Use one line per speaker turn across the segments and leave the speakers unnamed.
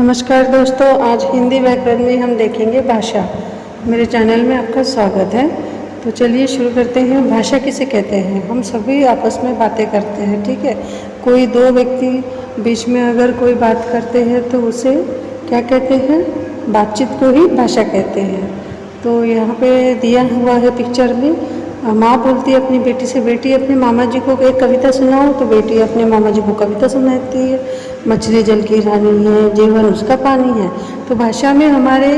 नमस्कार दोस्तों, आज हिंदी व्याकरण में हम देखेंगे भाषा। मेरे चैनल में आपका स्वागत है। तो चलिए शुरू करते हैं। भाषा किसे कहते हैं? हम सभी आपस में बातें करते हैं, ठीक है। कोई दो व्यक्ति बीच में अगर कोई बात करते हैं तो उसे क्या कहते हैं? बातचीत को ही भाषा कहते हैं। तो यहाँ पे दिया हुआ है पिक्चर में, माँ बोलती है अपनी बेटी से, बेटी अपने मामा जी को एक कविता सुनाओ, तो बेटी अपने मामा जी को कविता सुनाती है। मछली जल की रानी है, जीवन उसका पानी है। तो भाषा में हमारे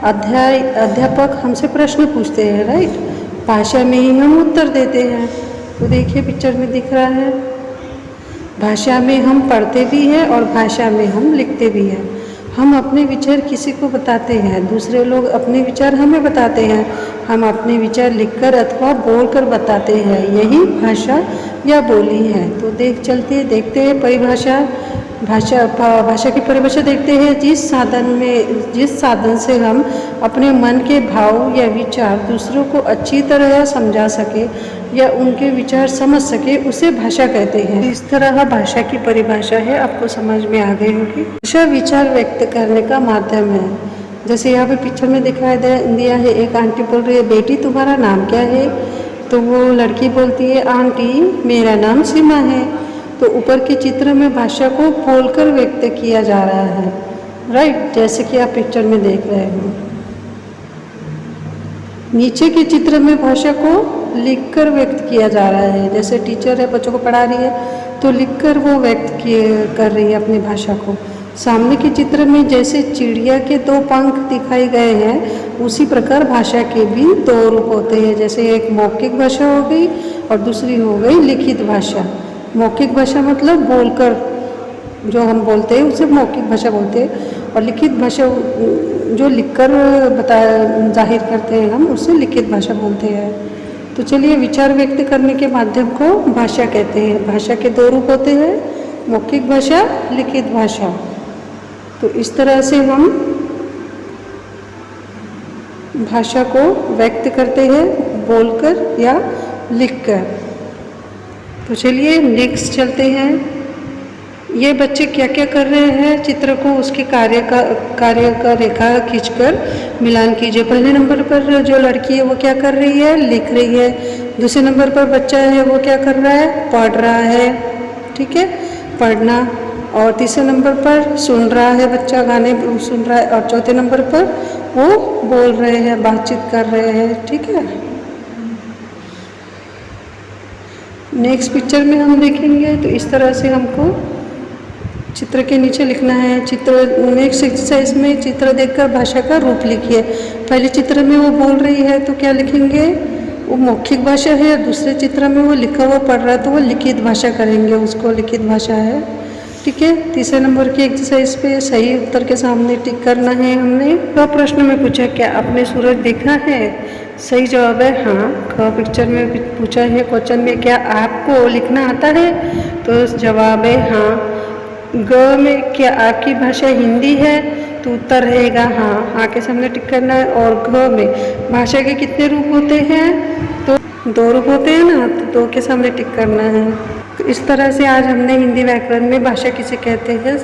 अध्यापक हमसे प्रश्न पूछते हैं, राइट। भाषा में ही हम उत्तर देते हैं। तो देखिए पिक्चर में दिख रहा है, भाषा में हम पढ़ते भी हैं और भाषा में हम लिखते भी हैं। हम अपने विचार किसी को बताते हैं, दूसरे लोग अपने विचार हमें बताते हैं। हम अपने विचार लिखकर अथवा बोलकर बताते हैं, यही भाषा या बोली है। तो देखते हैं परिभाषा। भाषा की परिभाषा देखते हैं। जिस साधन से हम अपने मन के भाव या विचार दूसरों को अच्छी तरह समझा सके या उनके विचार समझ सके, उसे भाषा कहते हैं। इस तरह भाषा की परिभाषा है, आपको समझ में आ गई होगी। भाषा विचार व्यक्त करने का माध्यम है। जैसे यहाँ पे पिक्चर में दिखाई दिया है, एक आंटी बोल रही है, बेटी तुम्हारा नाम क्या है? तो वो लड़की बोलती है, आंटी मेरा नाम सीमा है। तो ऊपर के चित्र में भाषा को बोलकर व्यक्त किया जा रहा है, राइट, जैसे कि आप पिक्चर में देख रहे हो। नीचे के चित्र में भाषा को लिखकर व्यक्त किया जा रहा है। जैसे टीचर है, बच्चों को पढ़ा रही है तो लिखकर वो व्यक्त कर रही है अपनी भाषा को। सामने के चित्र में जैसे चिड़िया के दो पंख दिखाए गए हैं, उसी प्रकार भाषा के भी दो रूप होते हैं। जैसे एक मौखिक भाषा हो गई और दूसरी हो गई लिखित भाषा। मौखिक भाषा मतलब बोलकर जो हम बोलते हैं उसे मौखिक भाषा बोलते हैं, और लिखित भाषा जो लिखकर जाहिर करते हैं हम, उसे लिखित भाषा बोलते हैं। तो चलिए, विचार व्यक्त करने के माध्यम को भाषा कहते हैं। भाषा के दो रूप होते हैं, मौखिक भाषा, लिखित भाषा। तो इस तरह से हम भाषा को व्यक्त करते हैं, बोलकर या लिखकर। तो चलिए नेक्स्ट चलते हैं। ये बच्चे क्या क्या कर रहे हैं? चित्र को उसके कार्य का रेखा खींचकर मिलान कीजिए। पहले नंबर पर जो लड़की है वो क्या कर रही है? लिख रही है। दूसरे नंबर पर बच्चा है, वो क्या कर रहा है? पढ़ रहा है, ठीक है, पढ़ना। और तीसरे नंबर पर सुन रहा है बच्चा, गाने सुन रहा है। और चौथे नंबर पर वो बोल रहे हैं, बातचीत कर रहे हैं, ठीक है। नेक्स्ट पिक्चर में हम देखेंगे तो इस तरह से हमको चित्र के नीचे लिखना है। नेक्स्ट एक्सरसाइज में चित्र देखकर भाषा का रूप लिखिए। पहले चित्र में वो बोल रही है तो क्या लिखेंगे? वो मौखिक भाषा है। दूसरे चित्र में वो लिखा हुआ पढ़ रहा है तो वो लिखित भाषा करेंगे, उसको लिखित भाषा है, ठीक है। तीसरे नंबर की एक्सरसाइज पे सही उत्तर के सामने टिक करना है हमने। तो प्रश्न में पूछा, क्या आपने सूरज देखा है? सही जवाब है हाँ। ख पिक्चर में पूछा है क्वेश्चन में, क्या आपको लिखना आता है? तो जवाब है हाँ। ग में, क्या आपकी भाषा हिंदी है? तो उत्तर रहेगा हाँ। हाँ के सामने टिक करना है। और घ में भाषा के कितने रूप होते हैं? तो दो रूप होते हैं ना, तो दो के सामने टिक करना है। तो इस तरह से आज हमने हिंदी व्याकरण में भाषा किसे कहते हैं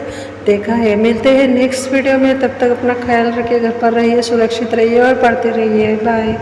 देखा है। मिलते हैं नेक्स्ट वीडियो में, तब तक अपना ख्याल रखिए, घर पर रहिए, सुरक्षित रहिए और पढ़ते रहिए। बाय।